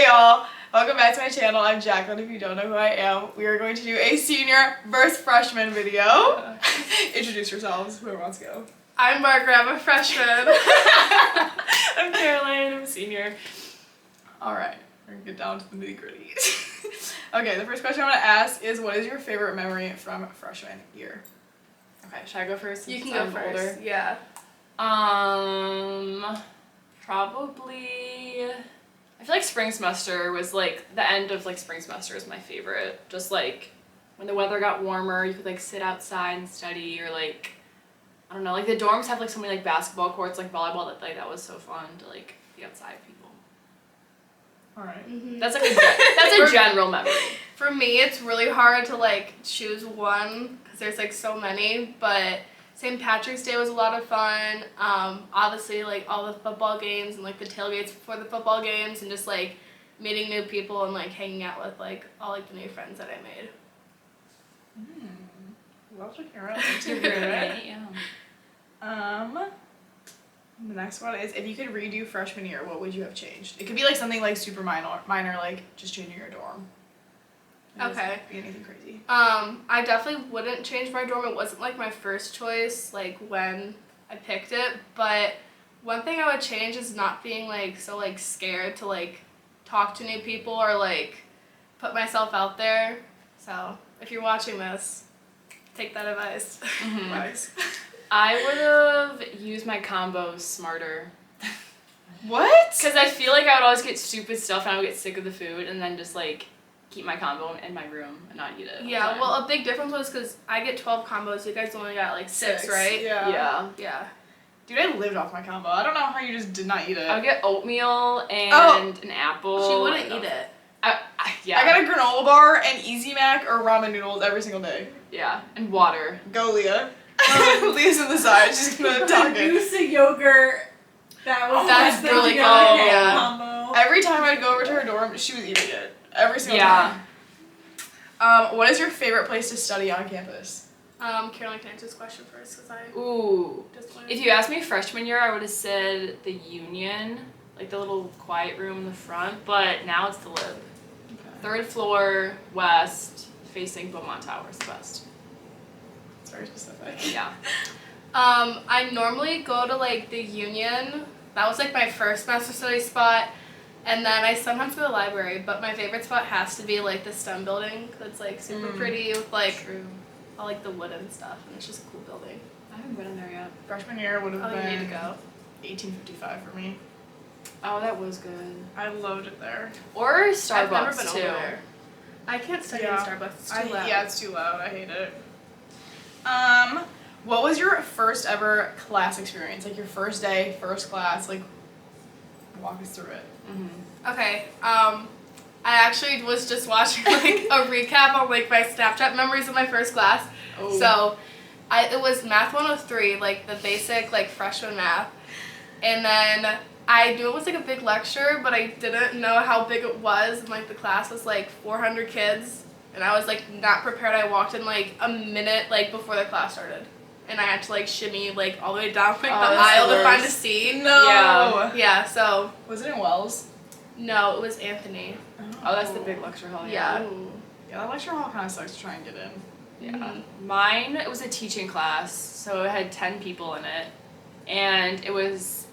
y'all, welcome back to my channel. I'm Jaclyn. If you don't know who I am, we are going to do a senior versus freshman video. Introduce yourselves, whoever wants to go. I'm Margaret, I'm a freshman. I'm Caroline, I'm a senior. Alright, we're gonna get down to the nitty gritty. Okay, the first question I want to ask is, what is your favorite memory from freshman year? Okay, should I go first? You can go first. Older? Yeah. Probably, I feel like spring semester was like, the end of like spring semester is my favorite. Just like when the weather got warmer, you could like sit outside and study, or like, I don't know, like the dorms have like so many like basketball courts, like volleyball, that was so fun to like be outside with people. Alright. Mm-hmm. That's like that's a general memory. For me, it's really hard to like choose one because there's like so many, but St. Patrick's Day was a lot of fun. Obviously, like all the football games and like the tailgates before the football games, and just like meeting new people and like hanging out with like all like the new friends that I made. Love to hear it. The next one is, if you could redo freshman year, what would you have changed? It could be like something like super minor, like just changing your dorm. It doesn't be anything crazy. I definitely wouldn't change my dorm. It wasn't like my first choice, like when I picked it, but one thing I would change is not being like so like scared to like talk to new people or like put myself out there. So if you're watching this, take that advice. Mm-hmm. Nice. I would have used my combos smarter. What? Because I feel like I would always get stupid stuff and I would get sick of the food, and then just like keep my combo in my room and not eat it. Yeah, well, a big difference was because I get 12 combos. You guys only got like 6, right? Yeah. Yeah. Dude, I lived off my combo. I don't know how you just did not eat it. I would get oatmeal and an apple. She wouldn't eat it. Yeah. I got a granola bar and Easy Mac or ramen noodles every single day. Yeah, and water. Go, Leah. Leah's on the side. She's gonna talk it. Insta yogurt. That's really cool. Combo. Every time I'd go over to her dorm, she was eating it. Every single time. What is your favorite place to study on campus? Caroline, can I answer this question first? Because I Ooh. just learned. If you asked me freshman year, I would have said the Union, like the little quiet room in the front, but now it's the Lib. Okay. 3rd floor, west, facing Beaumont Tower is the best. It's very specific. Yeah. I normally go to like the Union. That was like my first master study spot. And then I sometimes go to the library, but my favorite spot has to be like the STEM building, because it's like super pretty with like all like the wood and stuff, and it's just a cool building. I haven't been in there yet. Freshman year would have You been need to go. 1855 for me. Oh, that was good. I loved it there. Or I've Starbucks never been too. over there. I can't study in Starbucks. It's too loud. Yeah, it's too loud. I hate it. What was your first ever class experience? Like your first day, first class, like walk us through it. Okay, I actually was just watching like a recap on like my Snapchat memories of my first class. Oh. So, it was Math 103, like the basic like freshman math, and then I knew it was like a big lecture, but I didn't know how big it was, and like the class was like 400 kids, and I was like not prepared. I walked in like a minute like before the class started, and I had to like shimmy like all the way down like the aisle to find a seat. No. Yeah. So. Was it in Wells? No, it was Anthony. Oh, that's the big lecture hall. Yeah. Yeah, that lecture hall kind of sucks to try and get in. Yeah. Mine, it was a teaching class, so it had 10 people in it, and it was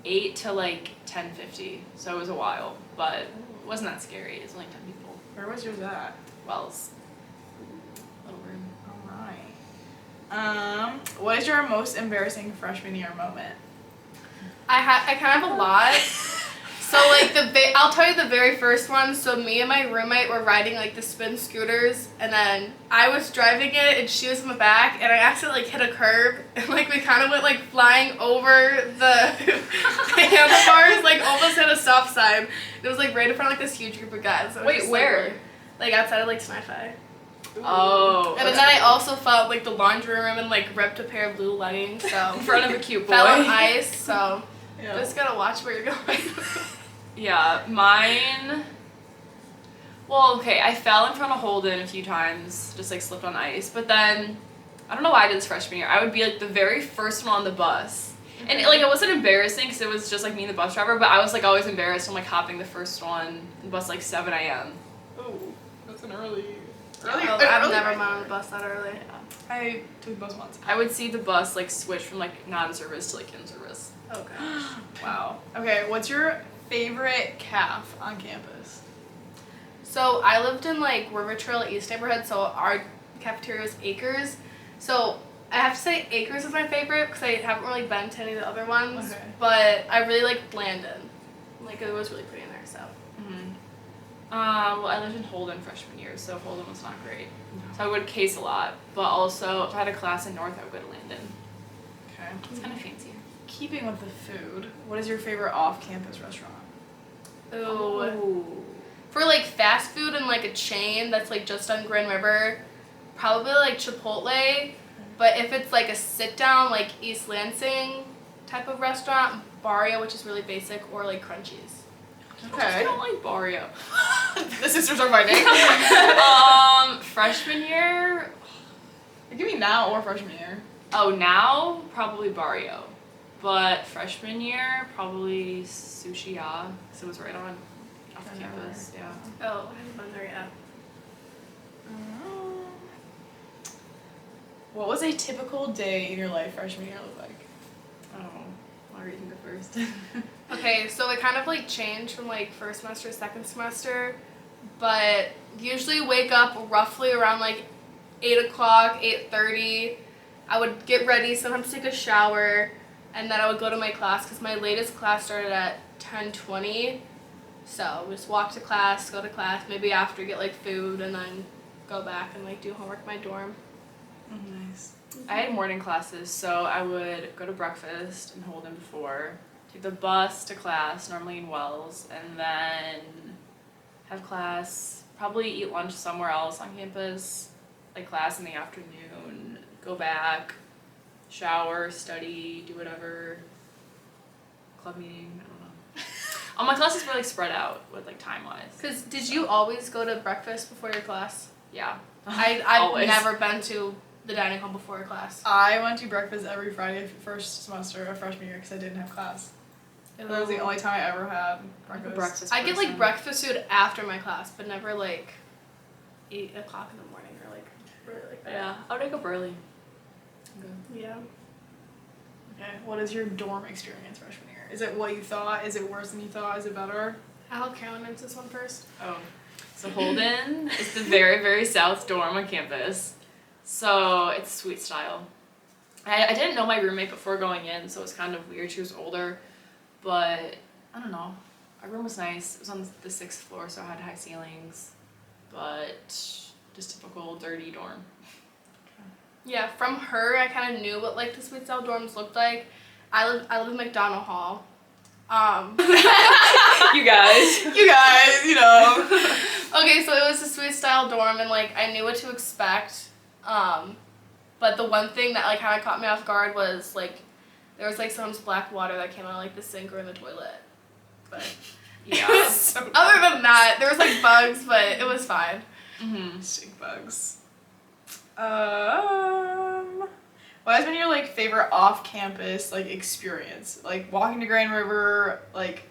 8 to like 10:50, so it was a while, but it wasn't that scary. It's only 10 people. Where was yours at? Wells. Little room. Alright. What is your most embarrassing freshman year moment? I kind of have a lot. So like I'll tell you the very first one. So me and my roommate were riding like the spin scooters, and then I was driving it and she was in the back, and I accidentally like hit a curb, and like we kind of went like flying over the handlebars, like almost hit a stop sign. It was like right in front of like this huge group of guys. So Wait, where? Like outside of like Sci-Fi. Oh. And then I also felt like the laundry room and like ripped a pair of blue leggings. So in front of a cute boy. fell on ice. So Yeah. just gotta watch where you're going. Yeah, mine. Well, okay, I fell in front of Holden a few times, just like slipped on ice. But then, I don't know why I did this freshman year. I would be like the very first one on the bus, And like it wasn't embarrassing because it was just like me and the bus driver, but I was like always embarrassed. I'm like hopping the first one, the bus like 7 a.m. Oh, that's an early. I've never been on the bus that early. Yeah. I took the bus once. I would see the bus like switch from like non-service to like in-service. Oh gosh. Wow. Okay, what's your favorite calf on campus? So I lived in like River Trail East neighborhood, so our cafeteria was Acres. So I have to say Acres is my favorite because I haven't really been to any of the other ones. Okay. But I really liked Landon. Like it was really pretty in there, so. Well, I lived in Holden freshman year, so Holden was not great. So I would case a lot, but also if I had a class in North, I would go to Landon. Okay. It's kind of fancy. Keeping with the food, what is your favorite off-campus restaurant? Ooh. For like fast food and like a chain that's like just on Grand River, probably like Chipotle. But if it's like a sit down like East Lansing type of restaurant, Barrio, which is really basic, or like Crunchies. I don't like Barrio. The sisters are fighting. Freshman year. Give me now or freshman year. Oh, now probably Barrio, but freshman year probably Sushi Ya, because it was right on off campus. Yeah. Oh, I haven't been there yet. What was a typical day in your life freshman year look like? Oh, Margaret, you can go first. Okay, so it kind of like changed from like first semester to second semester, but usually wake up roughly around like 8 o'clock, 8:30. I would get ready, sometimes take a shower, and then I would go to my class because my latest class started at 10:20. So just walk to class, go to class, maybe after get like food, and then go back and like do homework in my dorm. Nice. I had morning classes, so I would go to breakfast in Holden before, take the bus to class, normally in Wells, and then have class, probably eat lunch somewhere else on campus, like class in the afternoon, go back, shower, study, do whatever, club meeting, I don't know. All my classes were like spread out with like time-wise. Cause did you always go to breakfast before your class? Yeah. I've Always. never been to the dining hall before a class. I went to breakfast every Friday first semester of freshman year because I didn't have class. That was the only time I ever had breakfast. I get like breakfast food after my class, but never like 8 o'clock in the morning or like really like that. Yeah, I would wake up early. Yeah. Okay, what is your dorm experience freshman year? Is it what you thought? Is it worse than you thought? Is it better? I'll count into this one first. Oh. So Holden is the very, very south dorm on campus. So it's suite style. I didn't know my roommate before going in, so it was kind of weird. She was older, but I don't know. Our room was nice. It was on the 6th floor, so it had high ceilings, but just typical dirty dorm. Yeah, from her, I kind of knew what like the suite style dorms looked like. I live in McDonald Hall. You guys, You know. Okay, so it was a suite style dorm, and like I knew what to expect. But the one thing that like kind of caught me off guard was like there was like sometimes black water that came out of like the sink or in the toilet. But yeah. So other than that, there was like bugs, but it was fine. stink bugs. What has been your like favorite off-campus like experience? Like walking to Grand River, like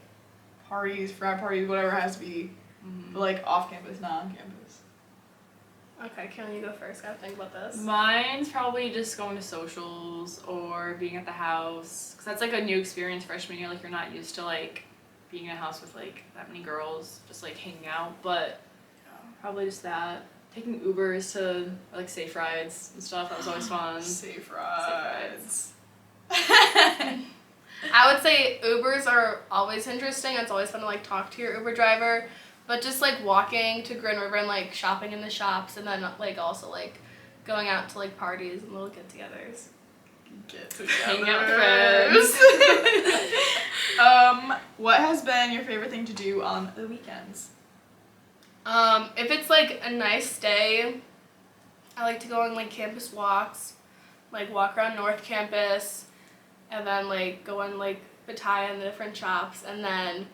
parties, frat parties, whatever it has to be, but like off-campus, not on campus. Okay, can you go first? Gotta think about this. Mine's probably just going to socials or being at the house, because that's like a new experience freshman year. Like you're not used to like being in a house with like that many girls, just like hanging out. But probably just that. Taking Ubers to like safe rides and stuff. That was always fun. Safe rides. I would say Ubers are always interesting. It's always fun to like talk to your Uber driver. But just like walking to Grand River and like shopping in the shops, and then like also like going out to like parties and little get-togethers. Hanging out with friends. What has been your favorite thing to do on the weekends? If it's like a nice day, I like to go on like campus walks, like walk around North Campus, and then like go on like Battaya and the different shops, and then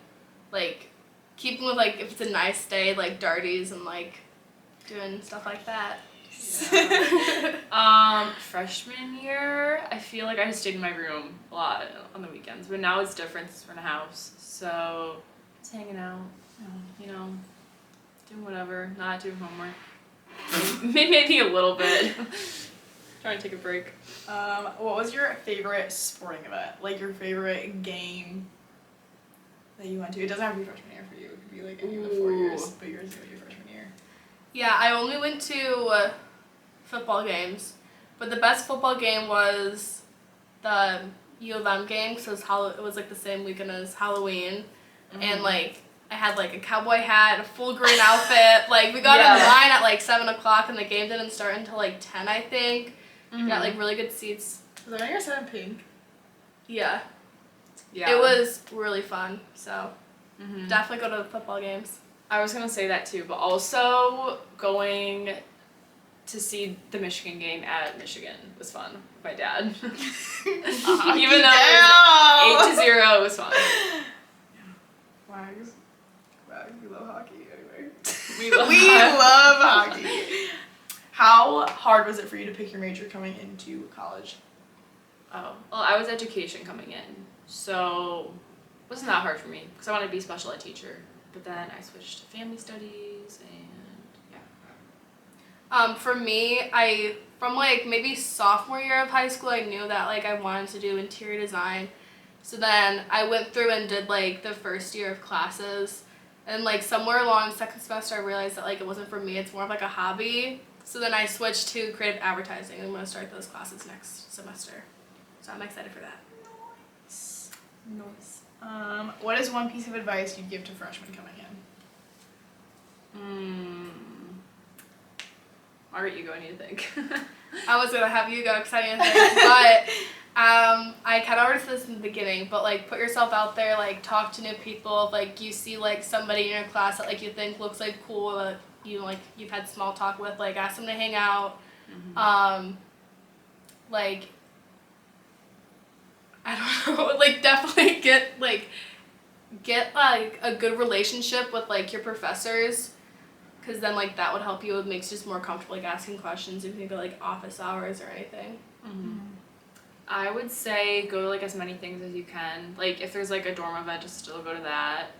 like keeping with like if it's a nice day, like Darties and like doing stuff like that. Freshman year, I feel like I just stayed in my room a lot on the weekends, but now it's different. We're in a house, so just hanging out, you know, doing whatever, not doing homework. Maybe a little bit. Trying to take a break. What was your favorite sporting event? Like your favorite game that you went to? It doesn't have to be freshman year for you. It could be like any of the 4 years, but yours is going to be freshman year. Yeah, I only went to football games, but the best football game was the U of M game, so it was like the same weekend as Halloween, and like I had like a cowboy hat, a full green outfit. Like we got in line at like 7 o'clock, and the game didn't start until like 10, I think. We got like really good seats. Was that on your side in pink? Yeah. Yeah. It was really fun. So definitely go to the football games. I was gonna say that too, but also going to see the Michigan game at Michigan was fun with my dad. Even though it was 8-0, it was fun. Wags. We love hockey anyway. We love hockey. How hard was it for you to pick your major coming into college? Oh, well, I was education coming in, so it wasn't that hard for me because I wanted to be a special ed teacher. But then I switched to family studies and yeah. For me, from like maybe sophomore year of high school, I knew that like I wanted to do interior design. So then I went through and did like the first year of classes, and like somewhere along second semester I realized that like it wasn't for me. It's more of like a hobby. So then I switched to creative advertising, and I'm going to start those classes next semester. So I'm excited for that. Nice. What is one piece of advice you'd give to freshmen coming in? Margaret, you go, I need to think. I was going to have you go because I didn't think, but I kind of already said this in the beginning, but like put yourself out there, like talk to new people. If like you see like somebody in your class that like you think looks like cool, that you've had small talk with, like ask them to hang out. Like I don't know, like definitely get like a good relationship with like your professors, because then like that would help you. It makes you just more comfortable like asking questions if you go like office hours or anything. I would say go to like as many things as you can. Like if there's like a dorm event, just still go to that.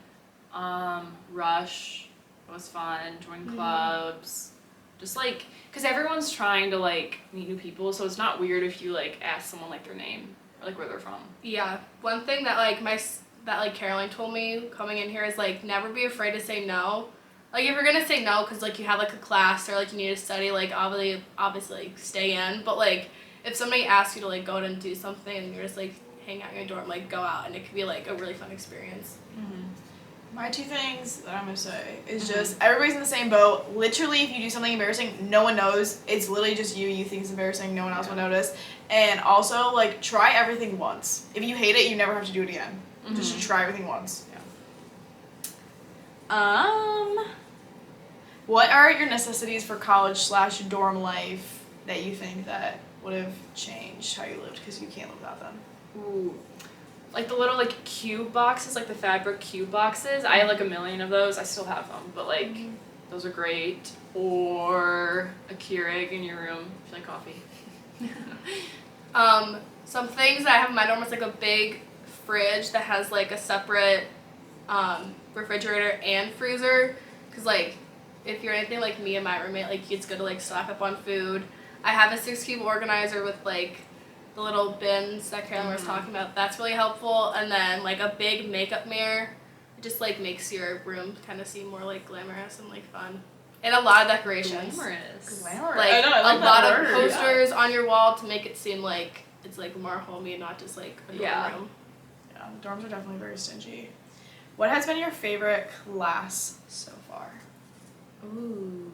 Rush was fun. Join clubs. Just like, because everyone's trying to like meet new people, so it's not weird if you like ask someone like their name or like where they're from. Yeah, one thing that like Caroline told me coming in here is like never be afraid to say no. Like if you're gonna say no because like you have like a class or like you need to study, like obviously like, stay in. But like if somebody asks you to like go out and do something and you're just like hang out in your dorm, like go out, and it could be like a really fun experience. My two things that I'm gonna say is just everybody's in the same boat. Literally, if you do something embarrassing, no one knows. It's literally just you. You think it's embarrassing. No one else will notice. And also, like, try everything once. If you hate it, you never have to do it again. Just try everything once. What are your necessities for college/dorm life that you think that would have changed how you lived because you can't live without them? Ooh. Like the little like cube boxes, like the fabric cube boxes. I had like a million of those. I still have them, but like those are great. Or a Keurig in your room if you like coffee. Some things that I have in my dorm is like a big fridge that has like a separate refrigerator and freezer, because like if you're anything like me and my roommate, like it's good to like stock up on food. I have a 6-cube organizer with like the little bins that Caroline was talking about. That's really helpful. And then like a big makeup mirror. It just like makes your room kind of seem more like glamorous and like fun. And a lot of decorations. Glamorous. Like, a lot of posters on your wall to make it seem like it's like more homey and not just like a dorm room. Yeah, the dorms are definitely very stingy. What has been your favorite class so far? Ooh.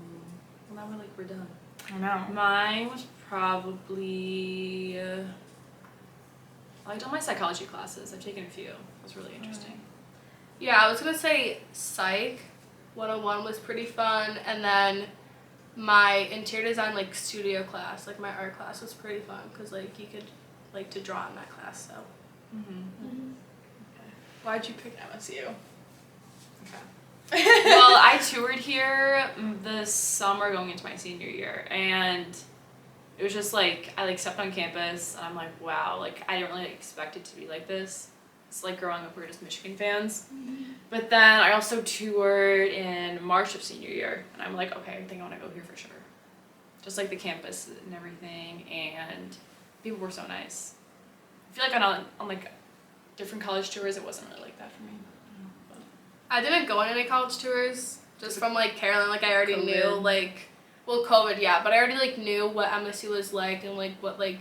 Well, now we're done. I know. Mine was probably I liked all my psychology classes. I've taken a few. It was really interesting. Yeah, I was gonna say Psych 101 was pretty fun, and then my interior design like studio class, like my art class, was pretty fun because like you could like to draw in that class. So. Okay. Why'd you pick MSU? Well, I I toured here this summer going into my senior year, and it was just like I like stepped on campus and I'm like, wow, like I didn't really expect it to be like this. It's like growing up we were just Michigan fans. But then I also toured in March of senior year, and I'm like, okay, I think I want to go here for sure. Just like the campus and everything, and people were so nice. I feel like on like different college tours, it wasn't really like that for me. I didn't go on any college tours, just from like Carolyn. Like I already COVID. knew like, well, COVID, yeah, but I already like knew what MSU was like and like what like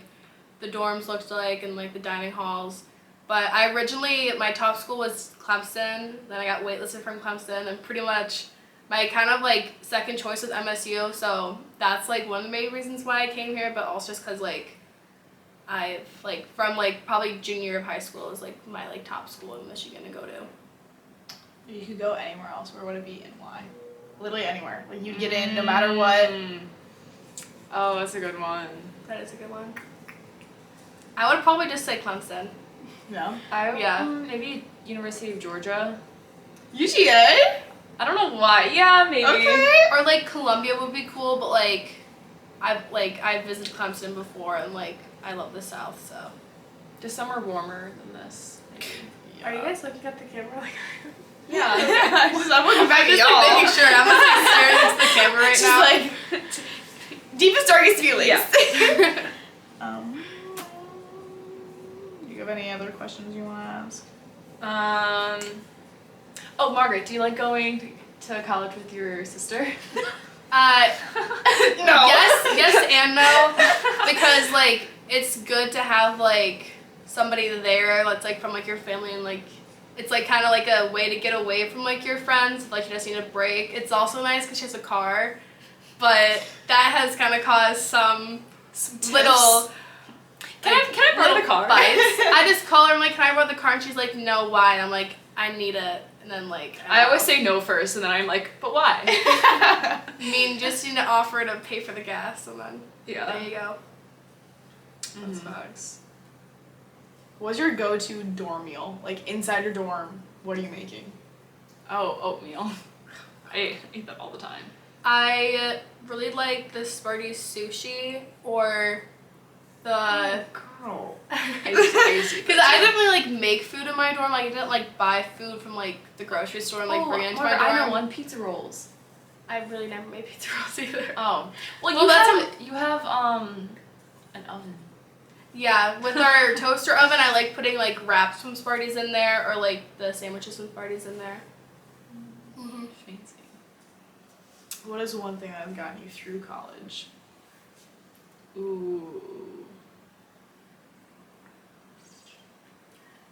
the dorms looked like and like the dining halls. But I originally, my top school was Clemson. Then I got waitlisted from Clemson, and pretty much my kind of like second choice was MSU. So that's like one of the main reasons why I came here, but also just because like I've like from like probably junior year of high school is like my like top school in Michigan to go to. You could go anywhere else. Where would it be and why? Literally anywhere. Like you'd get in no matter what. Oh, that's a good one. That is a good one. I would probably just say Clemson. No. Yeah. Maybe University of Georgia. UGA? I don't know why. Yeah, maybe. Okay. Or like Columbia would be cool, but like I've visited Clemson before and like I love the South, so. Just somewhere warmer than this. Maybe. Are you guys looking at the camera like? Yeah. I'm looking back at just y'all. like making sure. I'm like staring into the camera right now. Just like deepest darkest feelings. Yeah. Do you have any other questions you want to ask? Oh, Margaret, do you like going to college with your sister? No. Yes and no, because like it's good to have like somebody there that's like from like your family, and like it's like kind of like a way to get away from like your friends if like you just need a break. It's also nice because she has a car, but that has kind of caused some little. Can I borrow the car? Fights. I just call her, I'm like, can I borrow the car? And she's like, no, why? And I'm like, I need it. And then like I always say no first, and then I'm like, but why? I mean, just need to offer to pay for the gas, and then there you go. That's facts. What's your go-to dorm meal? Like inside your dorm, what are you making? Oh, oatmeal. I eat that all the time. I really like the Sparty's sushi or the. Girl. Because I didn't really like make food in my dorm. Like I didn't like buy food from like the grocery store and like bring it into my dorm. I know one, pizza rolls. I really never made pizza rolls either. Oh, well you have an oven. Yeah, with our toaster oven, I like putting like wraps from Sparty's in there, or like the sandwiches from Sparty's in there. Mm-hmm. Fancy. What is one thing that has gotten you through college? Ooh.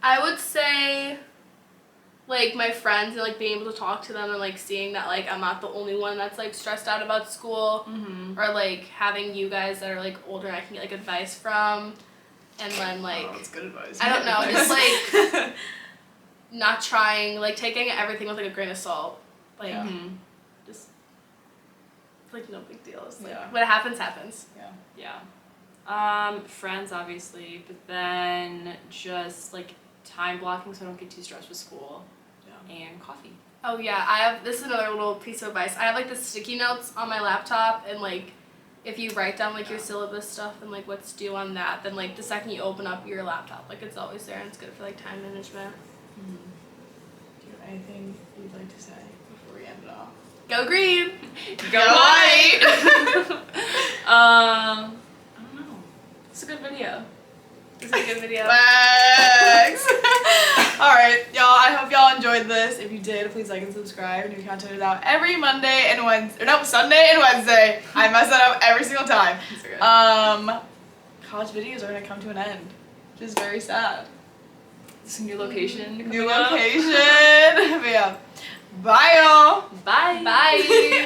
I would say, like, my friends and, like, being able to talk to them and, like, seeing that, like, I'm not the only one that's, like, stressed out about school. Mm-hmm. Or, like, having you guys that are, like, older and I can get, like, advice from. And then, like, that's good advice. I don't know, just, like, not trying, like, taking everything with, like, a grain of salt. Like, just, like, no big deal. It's, like, what happens, happens. Yeah. Friends, obviously, but then just, like, time blocking so I don't get too stressed with school. Yeah. And coffee. Oh yeah, this is another little piece of advice. I have like the sticky notes on my laptop, and like if you write down like your syllabus stuff and like what's due on that, then like the second you open up your laptop, like it's always there and it's good for like time management. Mm-hmm. Do you have anything you'd like to say before we end it off? Go green! Go white! I don't know. It's a good video. It's a good video. Thanks. Alright, y'all, I hope y'all enjoyed this. If you did, please like and subscribe. New content is out every Monday and Sunday and Wednesday. I mess that up every single time. College videos are gonna come to an end, which is very sad. It's a new location. New location. But yeah. Bye y'all. Bye. Bye.